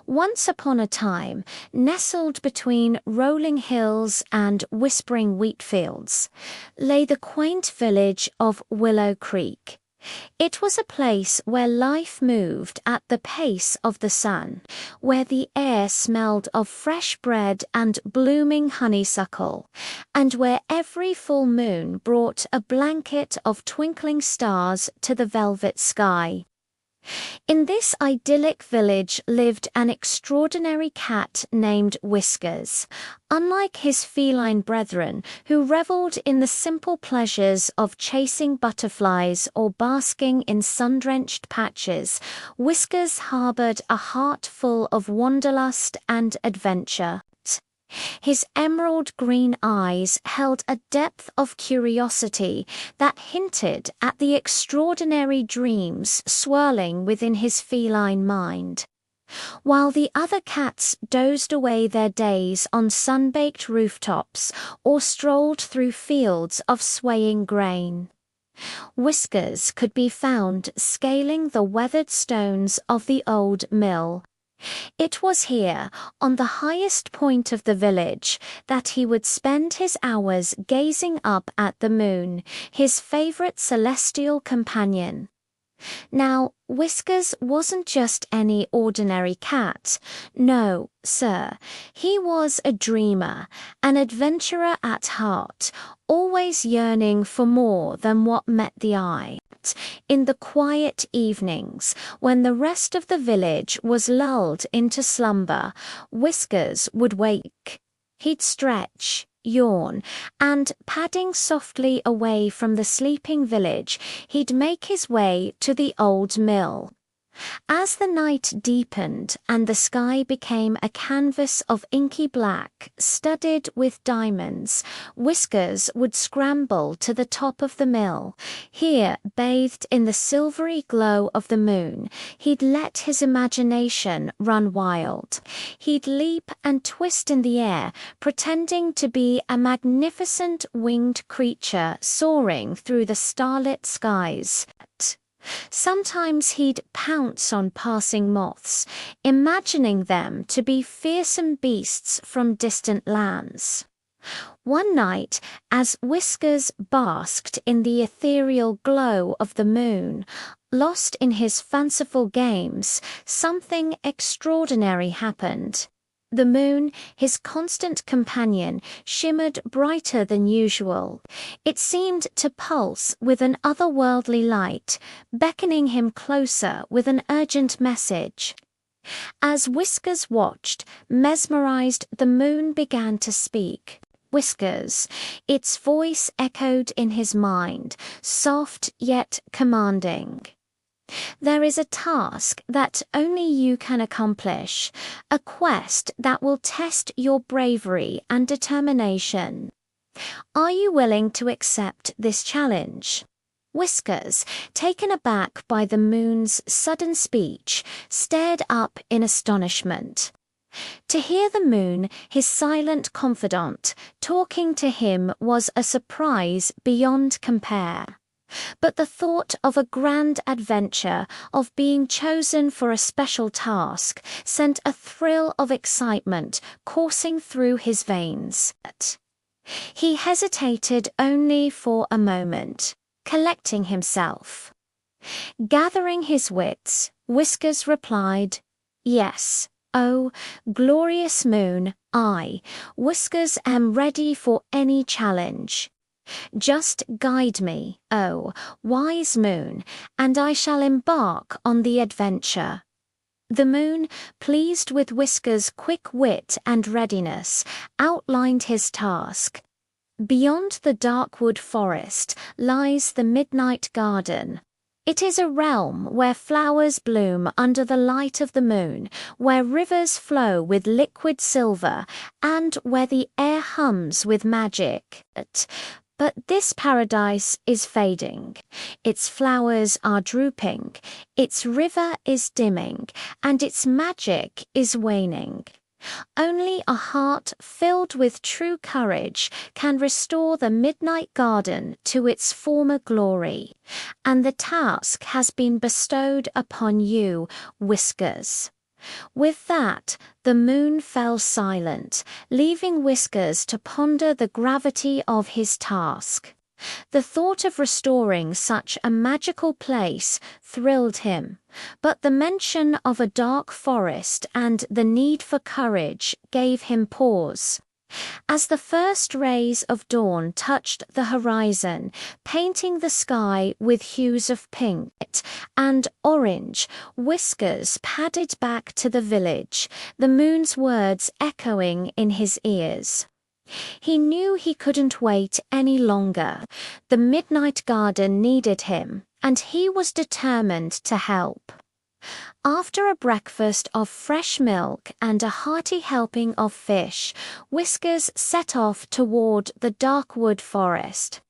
Once upon a time, nestled between rolling hills and whispering wheat fields, lay the quaint village of Willow Creek. It was a place where life moved at the pace of the sun, where the air smelled of fresh bread and blooming honeysuckle, and where every full moon brought a blanket of twinkling stars to the velvet sky. In this idyllic village lived an extraordinary cat named Whiskers. Unlike his feline brethren, who reveled in the simple pleasures of chasing butterflies or basking in sun-drenched patches, Whiskers harbored a heart full of wanderlust and adventure. His emerald green eyes held a depth of curiosity that hinted at the extraordinary dreams swirling within his feline mind. While the other cats dozed away their days on sun-baked rooftops or strolled through fields of swaying grain, Whiskers could be found scaling the weathered stones of the old mill. It was here, on the highest point of the village, that he would spend his hours gazing up at the moon, his favorite celestial companion. Now, Whiskers wasn't just any ordinary cat. No, sir, he was a dreamer, an adventurer at heart, always yearning for more than what met the eye. In the quiet evenings, when the rest of the village was lulled into slumber, Whiskers would wake. He'd stretch, yawn, and, padding softly away from the sleeping village, he'd make his way to the old mill. As the night deepened and the sky became a canvas of inky black, studded with diamonds, Whiskers would scramble to the top of the mill. Here, bathed in the silvery glow of the moon, he'd let his imagination run wild. He'd leap and twist in the air, pretending to be a magnificent winged creature soaring through the starlit skies. Sometimes he'd pounce on passing moths, imagining them to be fearsome beasts from distant lands. One night, as Whiskers basked in the ethereal glow of the moon, lost in his fanciful games, something extraordinary happened. The moon, his constant companion, shimmered brighter than usual. It seemed to pulse with an otherworldly light, beckoning him closer with an urgent message. As Whiskers watched, mesmerized, the moon began to speak. Whiskers, its voice echoed in his mind, soft yet commanding. There is a task that only you can accomplish, a quest that will test your bravery and determination. Are you willing to accept this challenge? Whiskers, taken aback by the moon's sudden speech, stared up in astonishment. To hear the moon, his silent confidant, talking to him was a surprise beyond compare. But the thought of a grand adventure, of being chosen for a special task, sent a thrill of excitement coursing through his veins. He hesitated only for a moment, collecting himself. Gathering his wits, Whiskers replied, "Yes, oh, glorious moon, I, Whiskers, am ready for any challenge. Just guide me, oh, wise moon, and I shall embark on the adventure." The moon, pleased with Whiskers' quick wit and readiness, outlined his task. Beyond the dark wood forest lies the Midnight Garden. It is a realm where flowers bloom under the light of the moon, where rivers flow with liquid silver, and where the air hums with magic. But this paradise is fading. Its flowers are drooping, its river is dimming, and its magic is waning. Only a heart filled with true courage can restore the Midnight Garden to its former glory. And the task has been bestowed upon you, Whiskers. With that, the moon fell silent, leaving Whiskers to ponder the gravity of his task. The thought of restoring such a magical place thrilled him, but the mention of a dark forest and the need for courage gave him pause. As the first rays of dawn touched the horizon, painting the sky with hues of pink and orange, Whiskers padded back to the village, the moon's words echoing in his ears. He knew he couldn't wait any longer. The Midnight Garden needed him, and he was determined to help. After a breakfast of fresh milk and a hearty helping of fish, Whiskers set off toward the dark wood forest.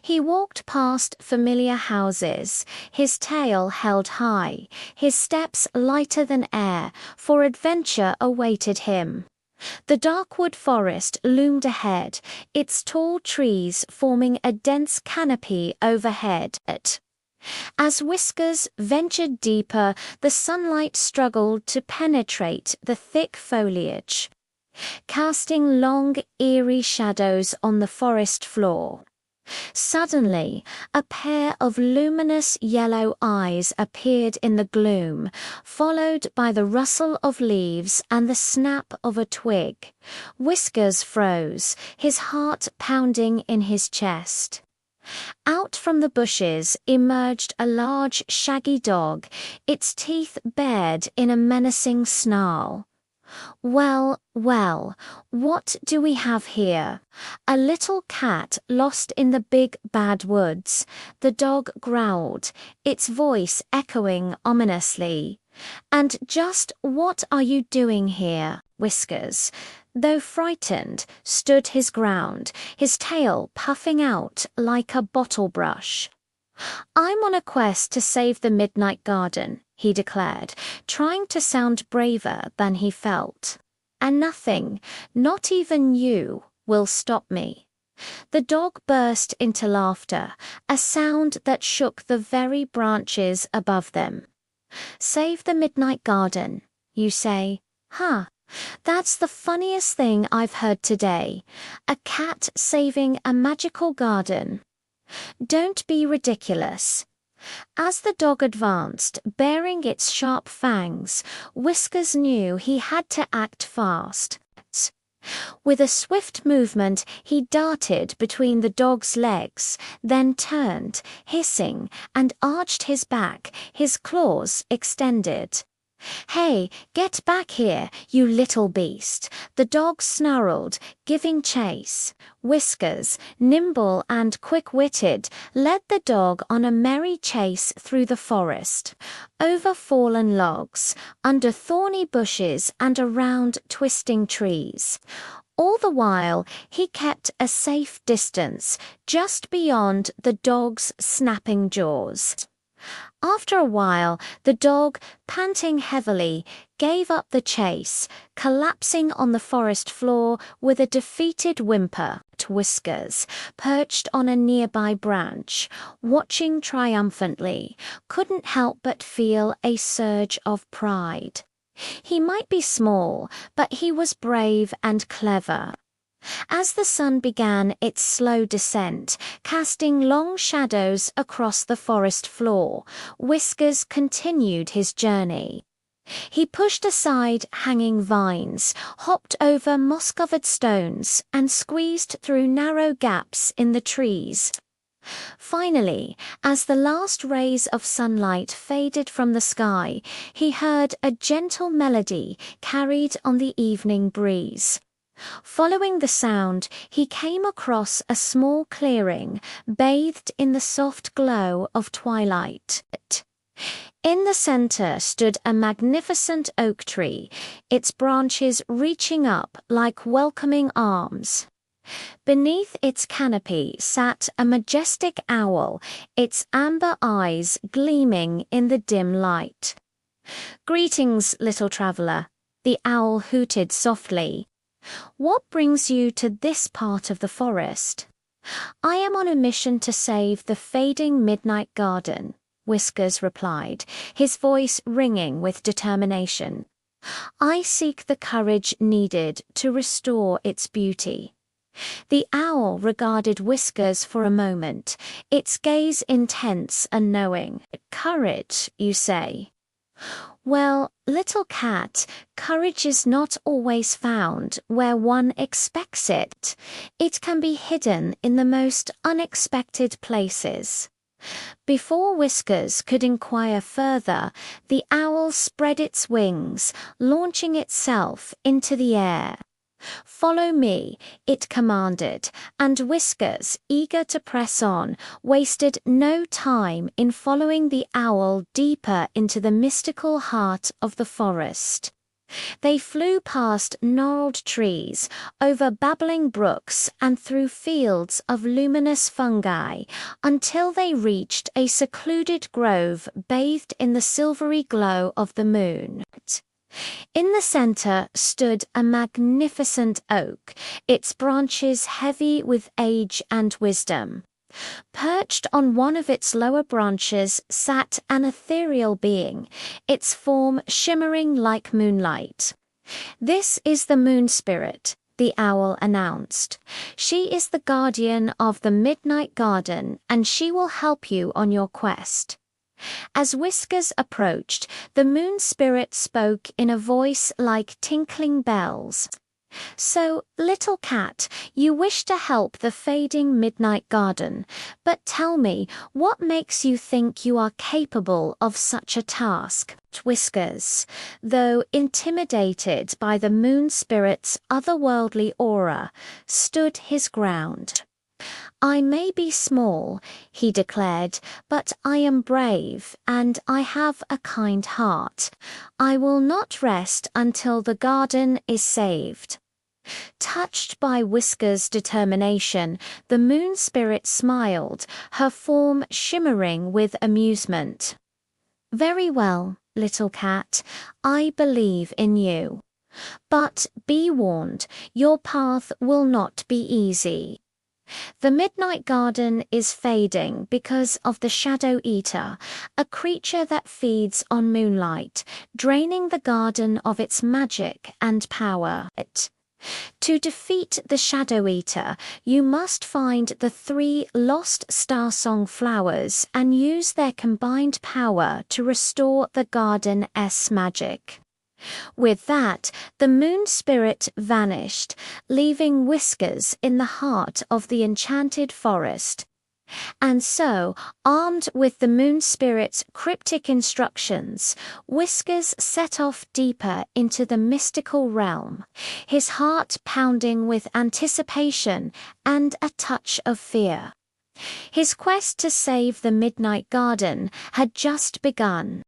He walked past familiar houses, his tail held high, his steps lighter than air, for adventure awaited him. The darkwood forest loomed ahead, its tall trees forming a dense canopy overhead. As Whiskers ventured deeper, the sunlight struggled to penetrate the thick foliage, casting long, eerie shadows on the forest floor. Suddenly, a pair of luminous yellow eyes appeared in the gloom, followed by the rustle of leaves and the snap of a twig. Whiskers froze, his heart pounding in his chest. Out from the bushes emerged a large, shaggy dog, its teeth bared in a menacing snarl. Well, well, what do we have here? A little cat lost in the big bad woods. The dog growled, its voice echoing ominously. And just what are you doing here, Whiskers? Though frightened, stood his ground, his tail puffing out like a bottle brush. I'm on a quest to save the Midnight Garden, he declared, trying to sound braver than he felt. And nothing, not even you, will stop me. The dog burst into laughter, a sound that shook the very branches above them. Save the Midnight Garden, you say? Huh. That's the funniest thing I've heard today. A cat saving a magical garden. Don't be ridiculous. As the dog advanced, baring its sharp fangs, Whiskers knew he had to act fast. With a swift movement, he darted between the dog's legs, then turned, hissing, and arched his back, his claws extended. Hey, get back here, you little beast, the dog snarled, giving chase. Whiskers, nimble and quick-witted, led the dog on a merry chase through the forest, over fallen logs, under thorny bushes and around twisting trees. All the while, he kept a safe distance, just beyond the dog's snapping jaws. After a while, the dog, panting heavily, gave up the chase, collapsing on the forest floor with a defeated whimper. Whiskers, perched on a nearby branch, watching triumphantly, couldn't help but feel a surge of pride. He might be small, but he was brave and clever. As the sun began its slow descent, casting long shadows across the forest floor, Whiskers continued his journey. He pushed aside hanging vines, hopped over moss-covered stones, and squeezed through narrow gaps in the trees. Finally, as the last rays of sunlight faded from the sky, he heard a gentle melody carried on the evening breeze. Following the sound, he came across a small clearing, bathed in the soft glow of twilight. In the center stood a magnificent oak tree, its branches reaching up like welcoming arms. Beneath its canopy sat a majestic owl, its amber eyes gleaming in the dim light. "Greetings, little traveler," the owl hooted softly. "What brings you to this part of the forest?" "I am on a mission to save the fading Midnight Garden," Whiskers replied, his voice ringing with determination. I seek the courage needed to restore its beauty. The owl regarded Whiskers for a moment, its gaze intense and knowing. Courage, you say? Well, little cat, courage is not always found where one expects it. It can be hidden in the most unexpected places. Before Whiskers could inquire further, the owl spread its wings, launching itself into the air. "Follow me," it commanded, and Whiskers, eager to press on, wasted no time in following the owl deeper into the mystical heart of the forest. They flew past gnarled trees, over babbling brooks, and through fields of luminous fungi, until they reached a secluded grove bathed in the silvery glow of the moon. In the center stood a magnificent oak, its branches heavy with age and wisdom. Perched on one of its lower branches sat an ethereal being, its form shimmering like moonlight. "This is the moon spirit," the owl announced. "She is the guardian of the Midnight Garden, and she will help you on your quest." As Whiskers approached, the moon spirit spoke in a voice like tinkling bells. "So, little cat, you wish to help the fading Midnight Garden, but tell me, what makes you think you are capable of such a task?" Whiskers, though intimidated by the moon spirit's otherworldly aura, stood his ground. "I may be small," he declared, "but I am brave, and I have a kind heart. I will not rest until the garden is saved." Touched by Whiskers' determination, the moon spirit smiled, her form shimmering with amusement. "Very well, little cat, I believe in you. But be warned, your path will not be easy. The Midnight Garden is fading because of the Shadow Eater, a creature that feeds on moonlight, draining the garden of its magic and power. To defeat the Shadow Eater, you must find the 3 lost Starsong flowers and use their combined power to restore the garden's magic. With that, the moon spirit vanished, leaving Whiskers in the heart of the enchanted forest. And so, armed with the moon spirit's cryptic instructions, Whiskers set off deeper into the mystical realm, his heart pounding with anticipation and a touch of fear. His quest to save the Midnight Garden had just begun.